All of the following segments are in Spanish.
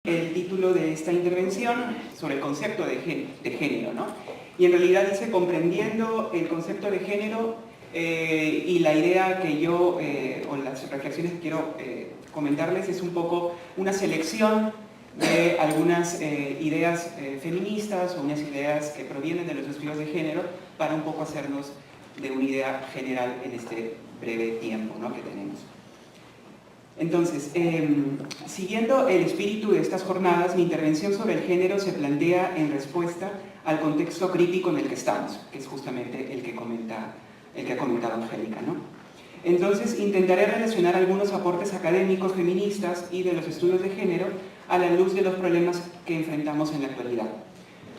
El título de esta intervención sobre el concepto de género, ¿no? Y en realidad dice comprendiendo el concepto de género y la idea que yo, o las reflexiones que quiero comentarles es un poco una selección de algunas ideas feministas o unas ideas que provienen de los estudios de género para un poco hacernos de una idea general en este breve tiempo, ¿no?, que tenemos. Entonces, siguiendo el espíritu de estas jornadas, mi intervención sobre el género se plantea en respuesta al contexto crítico en el que estamos, que es justamente el que ha comentado Angélica, ¿no? Entonces, intentaré relacionar algunos aportes académicos feministas y de los estudios de género a la luz de los problemas que enfrentamos en la actualidad.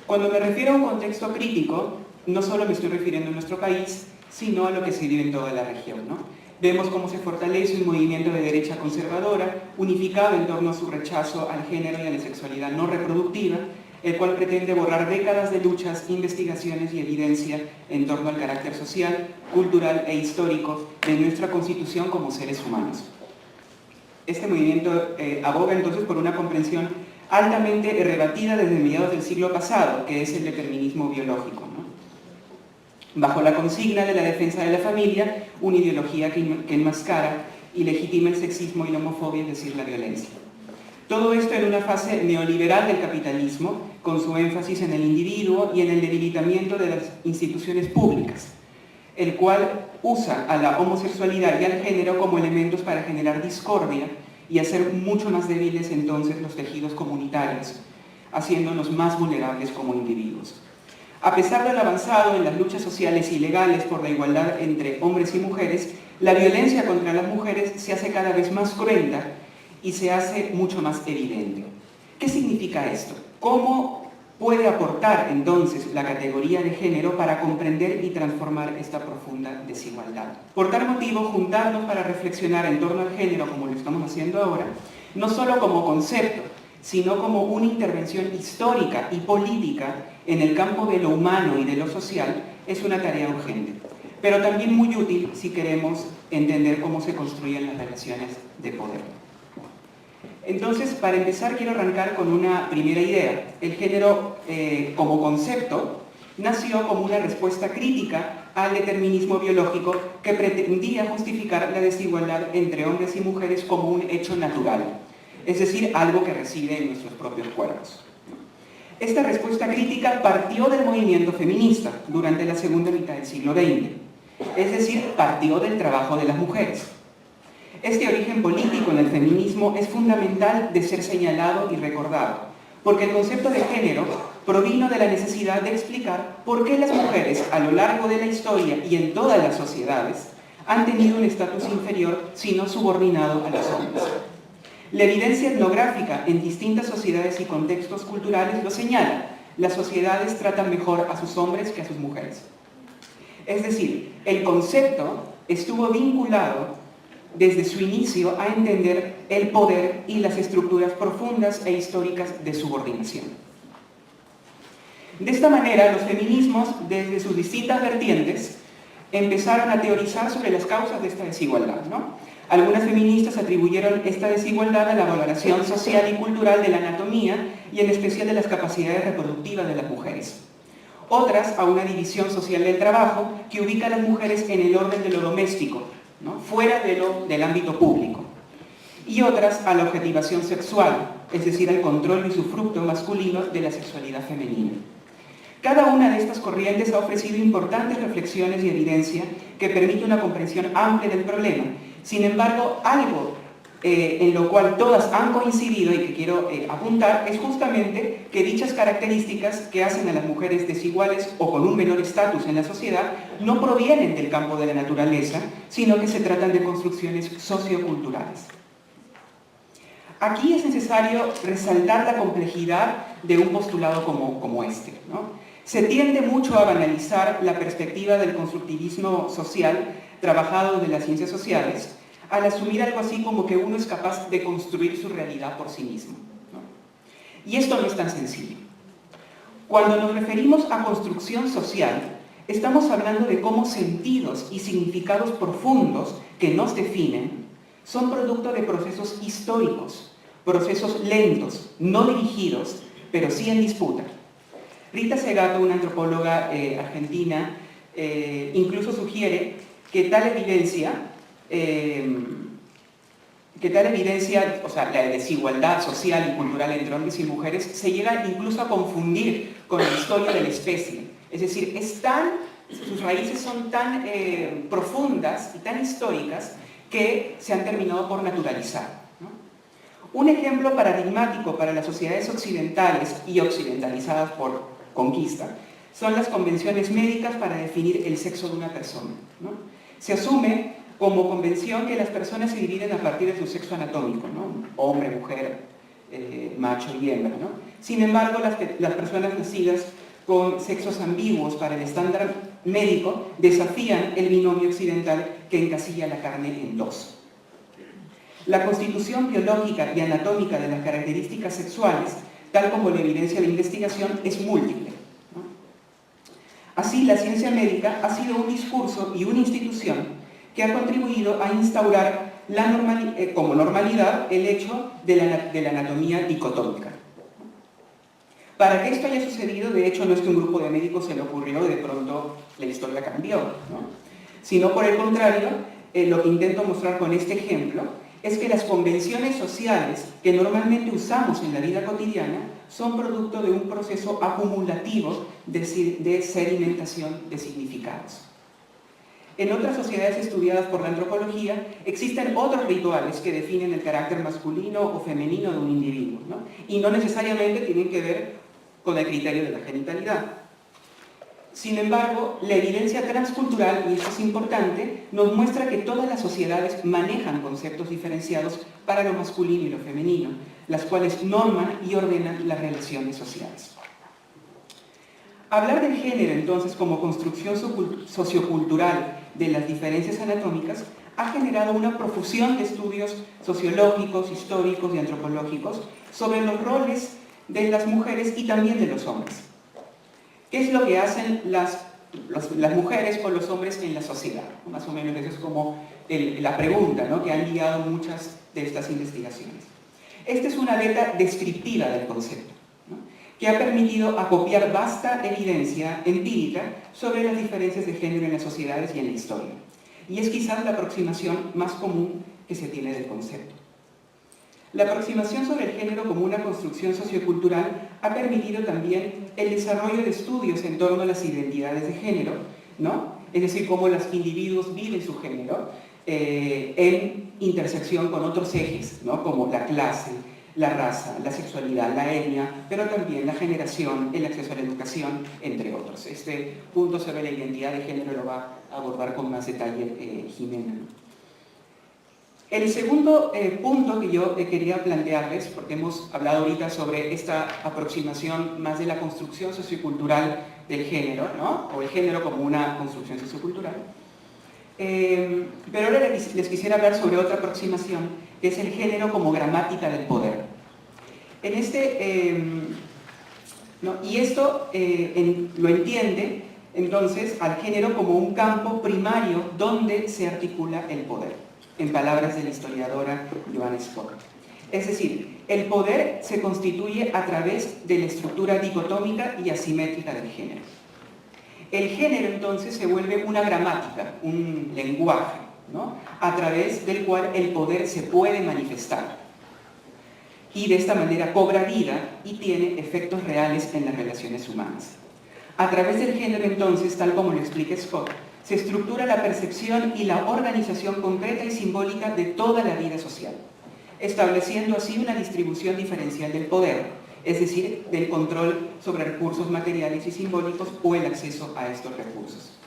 Cuando me refiero a un contexto crítico, no solo me estoy refiriendo a nuestro país, sino a lo que se vive en toda la región, ¿no? Vemos cómo se fortalece un movimiento de derecha conservadora, unificado en torno a su rechazo al género y a la sexualidad no reproductiva, el cual pretende borrar décadas de luchas, investigaciones y evidencia en torno al carácter social, cultural e histórico de nuestra constitución como seres humanos. Este movimiento aboga entonces por una comprensión altamente rebatida desde mediados del siglo pasado, que es el determinismo biológico, ¿no? Bajo la consigna de la defensa de la familia, una ideología que enmascara y legitima el sexismo y la homofobia, es decir, la violencia. Todo esto en una fase neoliberal del capitalismo, con su énfasis en el individuo y en el debilitamiento de las instituciones públicas, el cual usa a la homosexualidad y al género como elementos para generar discordia y hacer mucho más débiles entonces los tejidos comunitarios, haciéndonos más vulnerables como individuos. A pesar de lo avanzado en las luchas sociales y legales por la igualdad entre hombres y mujeres, la violencia contra las mujeres se hace cada vez más cruenta y se hace mucho más evidente. ¿Qué significa esto? ¿Cómo puede aportar entonces la categoría de género para comprender y transformar esta profunda desigualdad? Por tal motivo, juntarnos para reflexionar en torno al género, como lo estamos haciendo ahora, no solo como concepto, sino como una intervención histórica y política en el campo de lo humano y de lo social, es una tarea urgente, pero también muy útil si queremos entender cómo se construyen las relaciones de poder. Entonces, para empezar, quiero arrancar con una primera idea. El género, como concepto, nació como una respuesta crítica al determinismo biológico que pretendía justificar la desigualdad entre hombres y mujeres como un hecho natural, es decir, algo que reside en nuestros propios cuerpos. Esta respuesta crítica partió del movimiento feminista durante la segunda mitad del siglo XX, es decir, partió del trabajo de las mujeres. Este origen político en el feminismo es fundamental de ser señalado y recordado, porque el concepto de género provino de la necesidad de explicar por qué las mujeres a lo largo de la historia y en todas las sociedades han tenido un estatus inferior, sino subordinado a los hombres. La evidencia etnográfica en distintas sociedades y contextos culturales lo señala. Las sociedades tratan mejor a sus hombres que a sus mujeres. Es decir, el concepto estuvo vinculado desde su inicio a entender el poder y las estructuras profundas e históricas de subordinación. De esta manera, los feminismos, desde sus distintas vertientes, empezaron a teorizar sobre las causas de esta desigualdad, ¿no? Algunas feministas atribuyeron esta desigualdad a la valoración social y cultural de la anatomía y en especial de las capacidades reproductivas de las mujeres. Otras a una división social del trabajo que ubica a las mujeres en el orden de lo doméstico, ¿no?, fuera del ámbito público. Y otras a la objetivación sexual, es decir, al control y usufructo masculino de la sexualidad femenina. Cada una de estas corrientes ha ofrecido importantes reflexiones y evidencia que permite una comprensión amplia del problema. Sin embargo, algo en lo cual todas han coincidido y que quiero apuntar es justamente que dichas características que hacen a las mujeres desiguales o con un menor estatus en la sociedad no provienen del campo de la naturaleza, sino que se tratan de construcciones socioculturales. Aquí es necesario resaltar la complejidad de un postulado como este, ¿no? Se tiende mucho a banalizar la perspectiva del constructivismo social trabajado de las ciencias sociales al asumir algo así como que uno es capaz de construir su realidad por sí mismo, ¿no? Y esto no es tan sencillo. Cuando nos referimos a construcción social, estamos hablando de cómo sentidos y significados profundos que nos definen son producto de procesos históricos, procesos lentos, no dirigidos, pero sí en disputa. Rita Segato, una antropóloga argentina, incluso sugiere que tal evidencia, o sea, la desigualdad social y cultural entre hombres y mujeres, se llega incluso a confundir con la historia de la especie. Es decir, sus raíces son tan profundas y tan históricas que se han terminado por naturalizar, ¿no? Un ejemplo paradigmático para las sociedades occidentales y occidentalizadas por conquista son las convenciones médicas para definir el sexo de una persona, ¿no? Se asume como convención que las personas se dividen a partir de su sexo anatómico, ¿no? Hombre, mujer, macho y hembra, ¿no? Sin embargo, las personas nacidas con sexos ambiguos para el estándar médico desafían el binomio occidental que encasilla la carne en dos. La constitución biológica y anatómica de las características sexuales, tal como la evidencia de investigación, es múltiple, ¿no? Así, la ciencia médica ha sido un discurso y una institución que ha contribuido a instaurar como normalidad el hecho de la anatomía dicotómica. Para que esto haya sucedido, de hecho, no es que un grupo de médicos se le ocurrió y de pronto la historia cambió, ¿no? Sino por el contrario, lo que intento mostrar con este ejemplo es que las convenciones sociales que normalmente usamos en la vida cotidiana son producto de un proceso acumulativo de sedimentación de significados. En otras sociedades estudiadas por la antropología existen otros rituales que definen el carácter masculino o femenino de un individuo, ¿no? Y no necesariamente tienen que ver con el criterio de la genitalidad. Sin embargo, la evidencia transcultural, y esto es importante, nos muestra que todas las sociedades manejan conceptos diferenciados para lo masculino y lo femenino, las cuales norman y ordenan las relaciones sociales. Hablar del género, entonces, como construcción sociocultural de las diferencias anatómicas ha generado una profusión de estudios sociológicos, históricos y antropológicos sobre los roles de las mujeres y también de los hombres. ¿Qué es lo que hacen las mujeres con los hombres en la sociedad? Más o menos esa es como la pregunta, ¿no?, que han guiado muchas de estas investigaciones. Esta es una beta descriptiva del concepto, ¿no?, que ha permitido acopiar vasta evidencia empírica sobre las diferencias de género en las sociedades y en la historia. Y es quizás la aproximación más común que se tiene del concepto. La aproximación sobre el género como una construcción sociocultural ha permitido también el desarrollo de estudios en torno a las identidades de género, ¿no?, es decir, cómo los individuos viven su género en intersección con otros ejes, ¿no?, como la clase, la raza, la sexualidad, la etnia, pero también la generación, el acceso a la educación, entre otros. Este punto sobre la identidad de género lo va a abordar con más detalle Jimena. El segundo punto que yo quería plantearles, porque hemos hablado ahorita sobre esta aproximación más de la construcción sociocultural del género, ¿no?, o el género como una construcción sociocultural, pero ahora les quisiera hablar sobre otra aproximación, que es el género como gramática del poder. Y esto lo entiende entonces al género como un campo primario donde se articula el poder, en palabras de la historiadora Joanna Scott. Es decir, el poder se constituye a través de la estructura dicotómica y asimétrica del género. El género entonces se vuelve una gramática, un lenguaje, ¿no?, a través del cual el poder se puede manifestar y de esta manera cobra vida y tiene efectos reales en las relaciones humanas. A través del género entonces, tal como lo explica Scott, se estructura la percepción y la organización concreta y simbólica de toda la vida social, estableciendo así una distribución diferencial del poder, es decir, del control sobre recursos materiales y simbólicos o el acceso a estos recursos.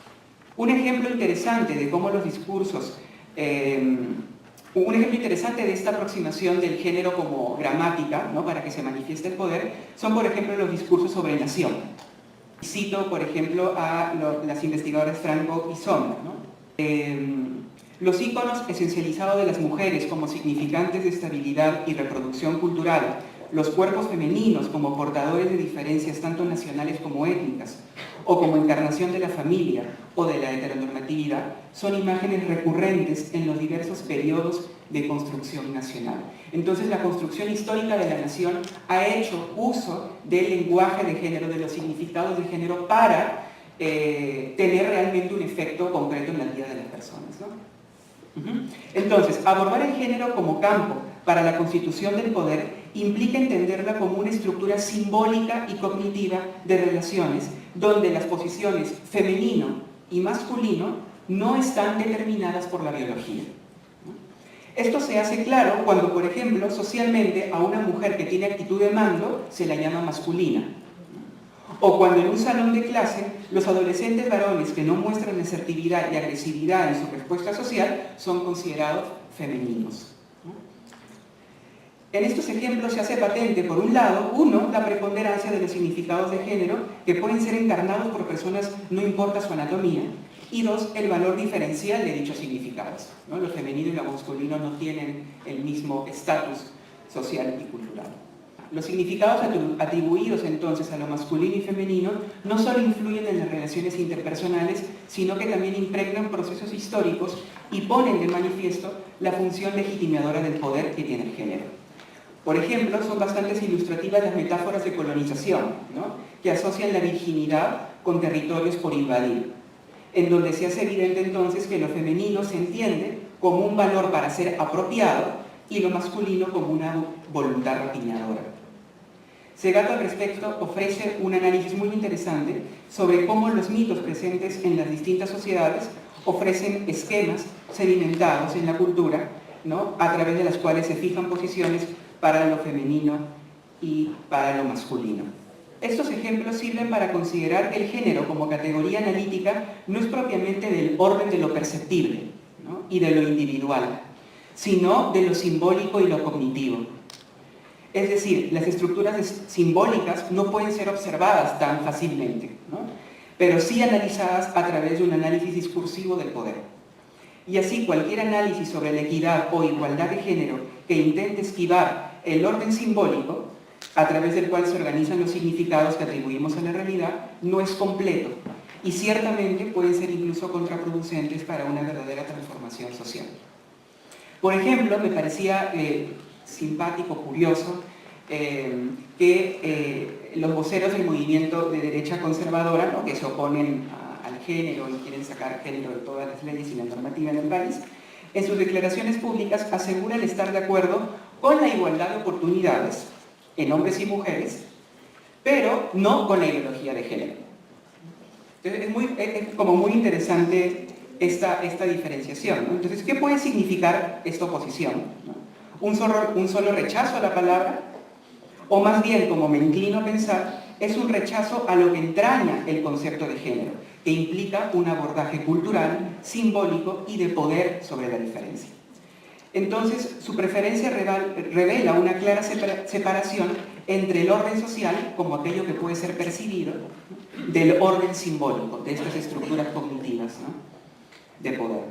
Un ejemplo interesante de cómo los discursos, un ejemplo interesante de esta aproximación del género como gramática, ¿no?, para que se manifieste el poder, son por ejemplo los discursos sobre nación. Cito por ejemplo a las investigadoras Franco y Sommer, ¿no? Los íconos esencializados de las mujeres como significantes de estabilidad y reproducción cultural, los cuerpos femeninos como portadores de diferencias tanto nacionales como étnicas, o como encarnación de la familia o de la heteronormatividad, son imágenes recurrentes en los diversos periodos de construcción nacional. Entonces, la construcción histórica de la nación ha hecho uso del lenguaje de género, de los significados de género, para tener realmente un efecto concreto en la vida de las personas, ¿no? Entonces, abordar el género como campo para la constitución del poder implica entenderla como una estructura simbólica y cognitiva de relaciones donde las posiciones femenino y masculino no están determinadas por la biología. Esto se hace claro cuando, por ejemplo, socialmente a una mujer que tiene actitud de mando se la llama masculina. O cuando en un salón de clase los adolescentes varones que no muestran asertividad y agresividad en su respuesta social son considerados femeninos. En estos ejemplos se hace patente, por un lado, uno, la preponderancia de los significados de género que pueden ser encarnados por personas no importa su anatomía, y dos, el valor diferencial de dichos significados, ¿no? Lo femenino y lo masculino no tienen el mismo estatus social y cultural. Los significados atribuidos entonces a lo masculino y femenino no solo influyen en las relaciones interpersonales, sino que también impregnan procesos históricos y ponen de manifiesto la función legitimadora del poder que tiene el género. Por ejemplo, son bastante ilustrativas las metáforas de colonización, ¿no? Que asocian la virginidad con territorios por invadir, en donde se hace evidente entonces que lo femenino se entiende como un valor para ser apropiado y lo masculino como una voluntad rapiñadora. Segato al respecto ofrece un análisis muy interesante sobre cómo los mitos presentes en las distintas sociedades ofrecen esquemas sedimentados en la cultura, ¿no? A través de las cuales se fijan posiciones para lo femenino y para lo masculino. Estos ejemplos sirven para considerar que el género como categoría analítica no es propiamente del orden de lo perceptible, ¿no? Y de lo individual, sino de lo simbólico y lo cognitivo. Es decir, las estructuras simbólicas no pueden ser observadas tan fácilmente, ¿no? Pero sí analizadas a través de un análisis discursivo del poder. Y así cualquier análisis sobre la equidad o igualdad de género que intente esquivar el orden simbólico, a través del cual se organizan los significados que atribuimos a la realidad, no es completo y ciertamente pueden ser incluso contraproducentes para una verdadera transformación social. Por ejemplo, me parecía simpático, curioso, que los voceros del movimiento de derecha conservadora, ¿no? Que se oponen al género y quieren sacar género de todas las leyes y la normativa en el país, en sus declaraciones públicas aseguran estar de acuerdo con la igualdad de oportunidades en hombres y mujeres, pero no con la ideología de género. Entonces es como muy interesante esta diferenciación, ¿no? Entonces, ¿qué puede significar esta oposición, ¿no? ¿Un solo rechazo a la palabra? O más bien, como me inclino a pensar, es un rechazo a lo que entraña el concepto de género, que implica un abordaje cultural, simbólico y de poder sobre la diferencia. Entonces, su preferencia revela una clara separación entre el orden social, como aquello que puede ser percibido, del orden simbólico, de estas estructuras cognitivas, ¿no? De poder.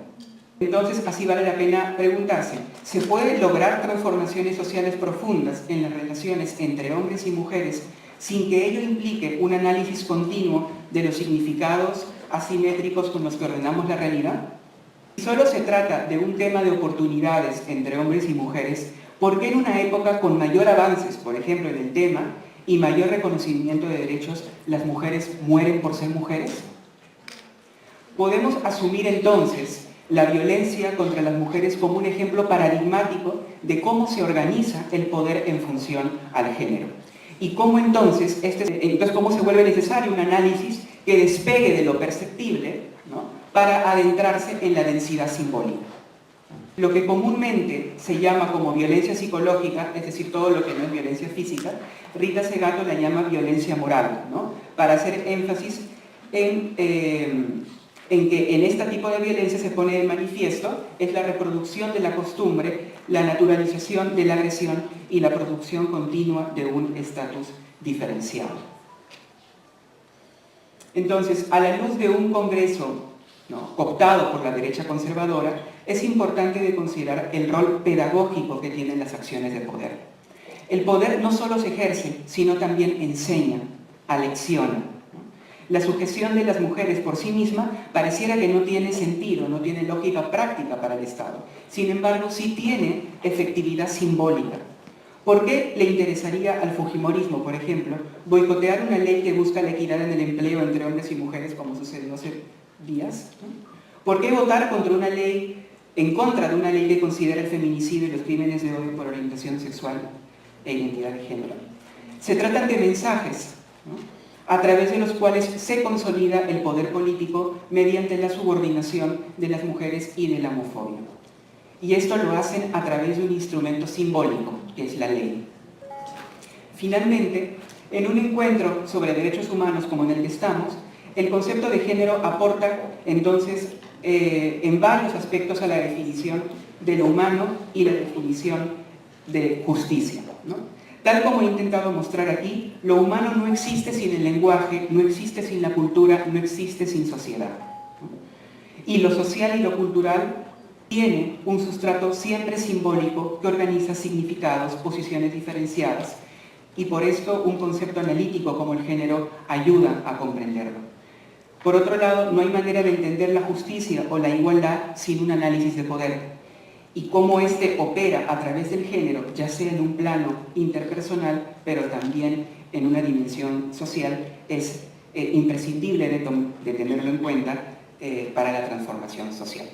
Entonces, así vale la pena preguntarse, ¿se puede lograr transformaciones sociales profundas en las relaciones entre hombres y mujeres sin que ello implique un análisis continuo de los significados asimétricos con los que ordenamos la realidad? Si solo se trata de un tema de oportunidades entre hombres y mujeres, ¿por qué en una época con mayor avances, por ejemplo, en el tema, y mayor reconocimiento de derechos, las mujeres mueren por ser mujeres? Podemos asumir entonces la violencia contra las mujeres como un ejemplo paradigmático de cómo se organiza el poder en función al género. Y cómo entonces cómo se vuelve necesario un análisis que despegue de lo perceptible, ¿no? Para adentrarse en la densidad simbólica. Lo que comúnmente se llama como violencia psicológica, es decir, todo lo que no es violencia física, Rita Segato la llama violencia moral, ¿no? Para hacer énfasis en que en este tipo de violencia se pone de manifiesto es la reproducción de la costumbre, la naturalización de la agresión y la producción continua de un estatus diferenciado. Entonces, a la luz de un Congreso, ¿no?, cooptado por la derecha conservadora, es importante de considerar el rol pedagógico que tienen las acciones de poder. El poder no solo se ejerce, sino también enseña, alecciona, ¿no? La sujeción de las mujeres por sí misma pareciera que no tiene sentido, no tiene lógica práctica para el Estado. Sin embargo, sí tiene efectividad simbólica. ¿Por qué le interesaría al fujimorismo, por ejemplo, boicotear una ley que busca la equidad en el empleo entre hombres y mujeres, como sucedió hace días? ¿Por qué votar en contra de una ley que considera el feminicidio y los crímenes de odio por orientación sexual e identidad de género? Se tratan de mensajes, ¿no?, a través de los cuales se consolida el poder político mediante la subordinación de las mujeres y de la homofobia. Y esto lo hacen a través de un instrumento simbólico, que es la ley. Finalmente, en un encuentro sobre derechos humanos como en el que estamos, el concepto de género aporta entonces en varios aspectos a la definición de lo humano y la definición de justicia, ¿no? Tal como he intentado mostrar aquí, lo humano no existe sin el lenguaje, no existe sin la cultura, no existe sin sociedad, ¿no? Y lo social y lo cultural tiene un sustrato siempre simbólico que organiza significados, posiciones diferenciadas, y por esto un concepto analítico como el género ayuda a comprenderlo. Por otro lado, no hay manera de entender la justicia o la igualdad sin un análisis de poder, y cómo éste opera a través del género, ya sea en un plano interpersonal, pero también en una dimensión social, es imprescindible de tenerlo en cuenta para la transformación social.